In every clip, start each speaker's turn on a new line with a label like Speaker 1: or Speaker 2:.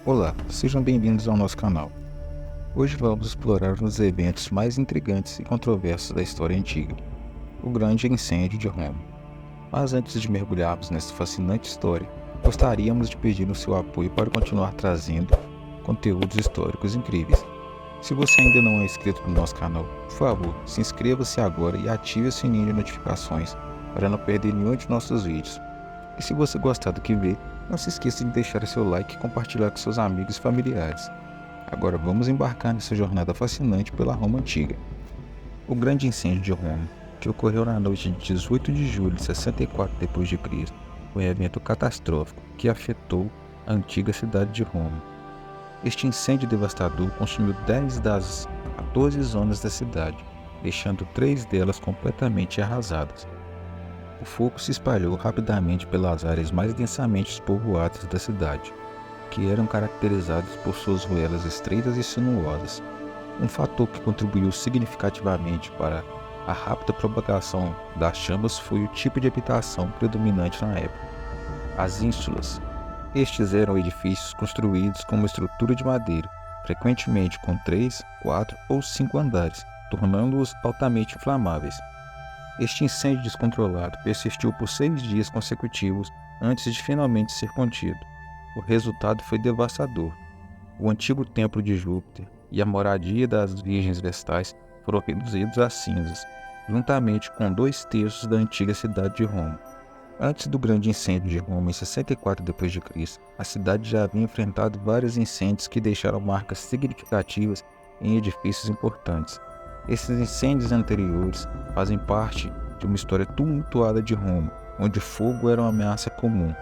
Speaker 1: Olá, sejam bem-vindos ao nosso canal. Hoje vamos explorar um dos eventos mais intrigantes e controversos da história antiga, o Grande Incêndio de Roma. Mas antes de mergulharmos nessa fascinante história, gostaríamos de pedir o seu apoio para continuar trazendo conteúdos históricos incríveis. Se você ainda não é inscrito no nosso canal, por favor, se inscreva-se agora e ative o sininho de notificações para não perder nenhum de nossos vídeos. E se você gostar do que vê, não se esqueça de deixar seu like e compartilhar com seus amigos e familiares. Agora vamos embarcar nessa jornada fascinante pela Roma Antiga. O Grande Incêndio de Roma, que ocorreu na noite de 18 de julho de 64 d.C., foi um evento catastrófico que afetou a antiga cidade de Roma. Este incêndio devastador consumiu 10 das 14 zonas da cidade, deixando 3 delas completamente arrasadas. O fogo se espalhou rapidamente pelas áreas mais densamente povoadas da cidade, que eram caracterizadas por suas ruelas estreitas e sinuosas. Um fator que contribuiu significativamente para a rápida propagação das chamas foi o tipo de habitação predominante na época: as ínsulas. Estes eram edifícios construídos com uma estrutura de madeira, frequentemente com 3, 4 ou 5 andares, tornando-os altamente inflamáveis. Este incêndio descontrolado persistiu por 6 dias consecutivos antes de finalmente ser contido. O resultado foi devastador. O antigo templo de Júpiter e a moradia das Virgens Vestais foram reduzidos a cinzas, juntamente com 2/3 da antiga cidade de Roma. Antes do grande incêndio de Roma em 64 d.C., a cidade já havia enfrentado vários incêndios que deixaram marcas significativas em edifícios importantes. Esses incêndios anteriores fazem parte de uma história tumultuada de Roma, onde o fogo era uma ameaça comum.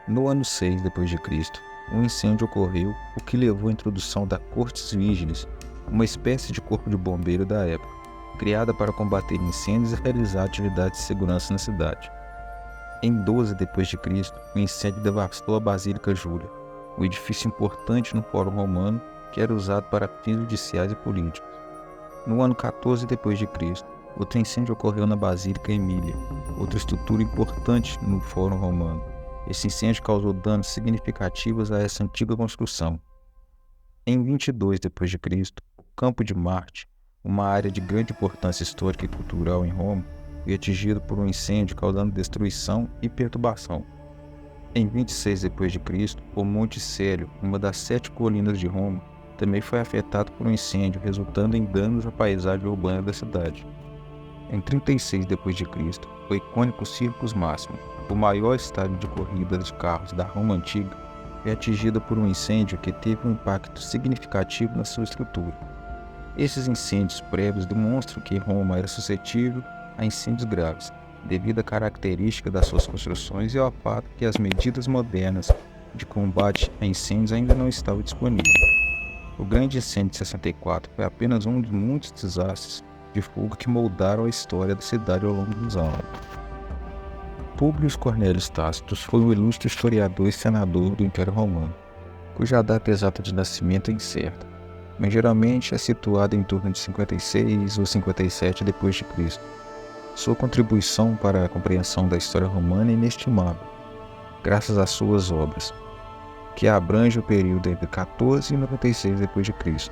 Speaker 1: No ano 6 d.C., um incêndio ocorreu, o que levou à introdução da Cortes Vigiles, uma espécie de corpo de bombeiro da época, criada para combater incêndios e realizar atividades de segurança na cidade. Em 12 d.C., o incêndio devastou a Basílica Júlia, um edifício importante no Fórum Romano que era usado para fins judiciais e políticos. No ano 14 d.C., outro incêndio ocorreu na Basílica Emília, outra estrutura importante no Fórum Romano. Esse incêndio causou danos significativos a essa antiga construção. Em 22 d.C., o Campo de Marte, uma área de grande importância histórica e cultural em Roma, foi atingido por um incêndio causando destruição e perturbação. Em 26 d.C., o Monte Célio, uma das 7 colinas de Roma, também foi afetado por um incêndio, resultando em danos à paisagem urbana da cidade. Em 36 d.C., o icônico Circus Máximo, o maior estádio de corridas de carros da Roma Antiga, foi atingido por um incêndio que teve um impacto significativo na sua estrutura. Esses incêndios prévios demonstram que Roma era suscetível a incêndios graves, devido à característica das suas construções e ao fato que as medidas modernas de combate a incêndios ainda não estavam disponíveis. O Grande Incêndio de 64 foi apenas um de muitos desastres de fogo que moldaram a história da cidade ao longo dos anos. Públio Cornélio Tácito foi um ilustre historiador e senador do Império Romano, cuja data exata de nascimento é incerta, mas geralmente é situada em torno de 56 ou 57 d.C. Sua contribuição para a compreensão da história romana é inestimável, graças às suas obras, que abrange o período entre 14 e 96 d.C.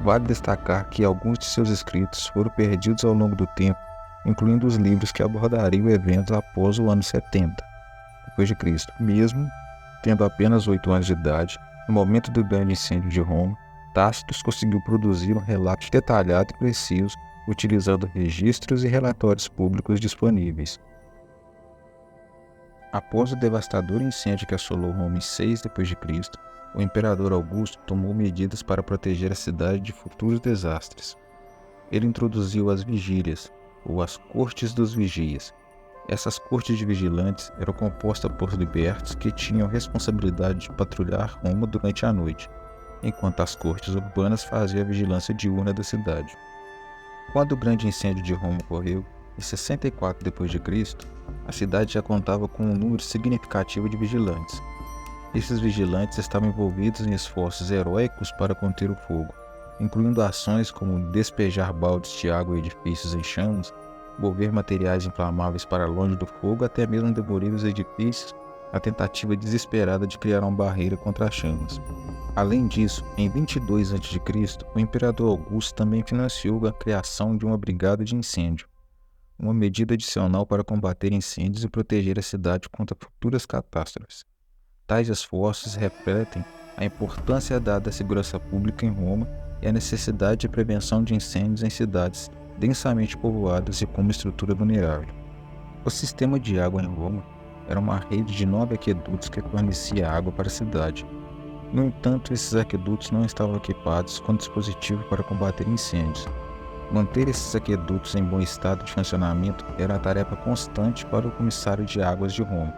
Speaker 1: Vale destacar que alguns de seus escritos foram perdidos ao longo do tempo, incluindo os livros que abordariam eventos após o ano 70 d.C. Mesmo tendo apenas 8 anos de idade, no momento do grande incêndio de Roma, Tácito conseguiu produzir um relato detalhado e preciso, utilizando registros e relatórios públicos disponíveis. Após o devastador incêndio que assolou Roma em 6 d.C., o imperador Augusto tomou medidas para proteger a cidade de futuros desastres. Ele introduziu as vigílias, ou as cortes dos vigias. Essas cortes de vigilantes eram compostas por libertos que tinham responsabilidade de patrulhar Roma durante a noite, enquanto as cortes urbanas faziam a vigilância diurna da cidade. Quando o grande incêndio de Roma ocorreu, em 64 d.C., a cidade já contava com um número significativo de vigilantes. Esses vigilantes estavam envolvidos em esforços heróicos para conter o fogo, incluindo ações como despejar baldes de água em edifícios em chamas, mover materiais inflamáveis para longe do fogo, até mesmo demolir os edifícios a tentativa desesperada de criar uma barreira contra as chamas. Além disso, em 22 a.C., o imperador Augusto também financiou a criação de uma brigada de incêndio, uma medida adicional para combater incêndios e proteger a cidade contra futuras catástrofes. Tais esforços refletem a importância dada à segurança pública em Roma e a necessidade de prevenção de incêndios em cidades densamente povoadas e com uma estrutura vulnerável. O sistema de água em Roma era uma rede de 9 aquedutos que fornecia água para a cidade. No entanto, esses aquedutos não estavam equipados com dispositivo para combater incêndios. Manter esses aquedutos em bom estado de funcionamento era uma tarefa constante para o comissário de águas de Roma.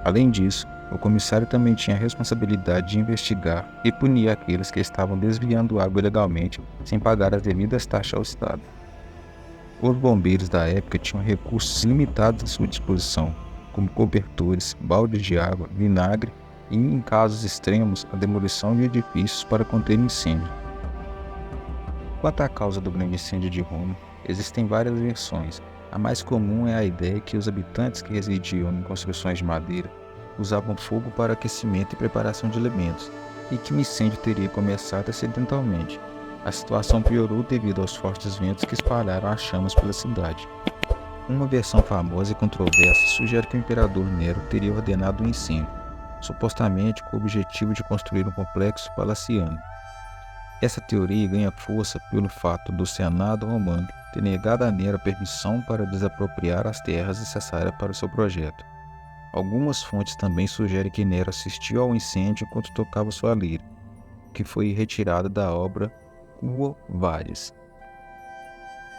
Speaker 1: Além disso, o comissário também tinha a responsabilidade de investigar e punir aqueles que estavam desviando água ilegalmente sem pagar as devidas taxas ao Estado. Os bombeiros da época tinham recursos limitados à sua disposição, como cobertores, baldes de água, vinagre e, em casos extremos, a demolição de edifícios para conter incêndio. Quanto à causa do grande incêndio de Roma, existem várias versões. A mais comum é a ideia que os habitantes que residiam em construções de madeira usavam fogo para aquecimento e preparação de alimentos, e que o incêndio teria começado acidentalmente. A situação piorou devido aos fortes ventos que espalharam as chamas pela cidade. Uma versão famosa e controversa sugere que o imperador Nero teria ordenado o incêndio, supostamente com o objetivo de construir um complexo palaciano. Essa teoria ganha força pelo fato do Senado romano ter negado a Nero a permissão para desapropriar as terras necessárias para o seu projeto. Algumas fontes também sugerem que Nero assistiu ao incêndio enquanto tocava sua lira, que foi retirada da obra Quo Vadis.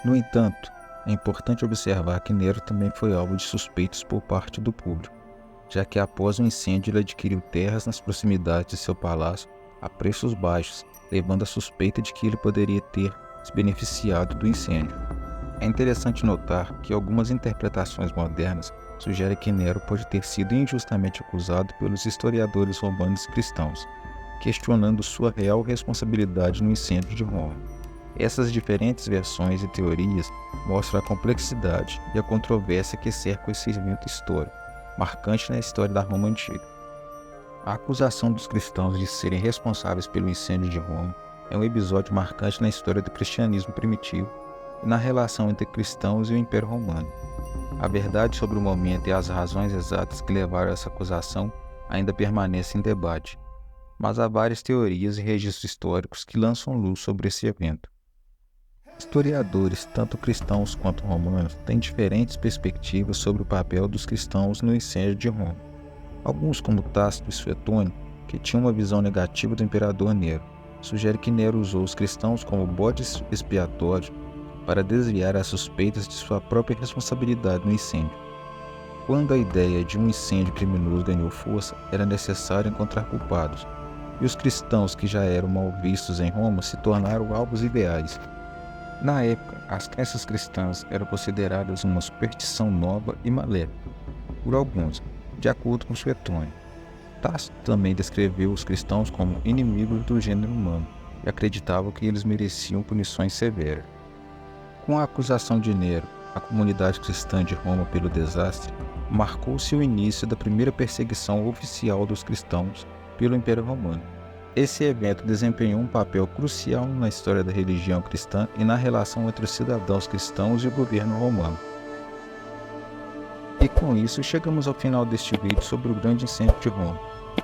Speaker 1: No entanto, é importante observar que Nero também foi alvo de suspeitos por parte do público, já que após o incêndio ele adquiriu terras nas proximidades de seu palácio a preços baixos, levando a suspeita de que ele poderia ter se beneficiado do incêndio. É interessante notar que algumas interpretações modernas sugerem que Nero pode ter sido injustamente acusado pelos historiadores romanos e cristãos, questionando sua real responsabilidade no incêndio de Roma. Essas diferentes versões e teorias mostram a complexidade e a controvérsia que cerca esse evento histórico, marcante na história da Roma antiga. A acusação dos cristãos de serem responsáveis pelo incêndio de Roma é um episódio marcante na história do cristianismo primitivo e na relação entre cristãos e o Império Romano. A verdade sobre o momento e as razões exatas que levaram a essa acusação ainda permanecem em debate, mas há várias teorias e registros históricos que lançam luz sobre esse evento. Historiadores, tanto cristãos quanto romanos, têm diferentes perspectivas sobre o papel dos cristãos no incêndio de Roma. Alguns, como Tácito e Suetônio, que tinham uma visão negativa do imperador Nero, sugerem que Nero usou os cristãos como bode expiatório para desviar as suspeitas de sua própria responsabilidade no incêndio. Quando a ideia de um incêndio criminoso ganhou força, era necessário encontrar culpados, e os cristãos que já eram mal vistos em Roma se tornaram alvos ideais. Na época, as crenças cristãs eram consideradas uma superstição nova e maléfica, por alguns, de acordo com Suetônio. Tácito também descreveu os cristãos como inimigos do gênero humano e acreditava que eles mereciam punições severas. Com a acusação de Nero, a comunidade cristã de Roma pelo desastre, marcou-se o início da primeira perseguição oficial dos cristãos pelo Império Romano. Esse evento desempenhou um papel crucial na história da religião cristã e na relação entre os cidadãos cristãos e o governo romano. E com isso chegamos ao final deste vídeo sobre o grande incêndio de Roma.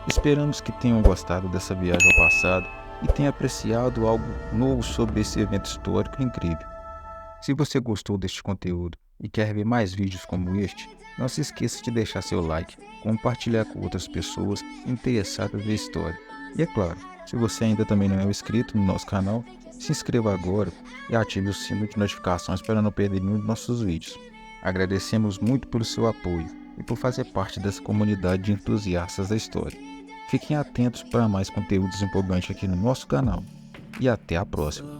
Speaker 1: Esperamos que tenham gostado dessa viagem ao passado e tenham apreciado algo novo sobre esse evento histórico incrível. Se você gostou deste conteúdo e quer ver mais vídeos como este, não se esqueça de deixar seu like, compartilhar com outras pessoas interessadas na história. E é claro, se você ainda também não é inscrito no nosso canal, se inscreva agora e ative o sino de notificações para não perder nenhum de nossos vídeos. Agradecemos muito pelo seu apoio e por fazer parte dessa comunidade de entusiastas da história. Fiquem atentos para mais conteúdos empolgantes aqui no nosso canal. E até a próxima!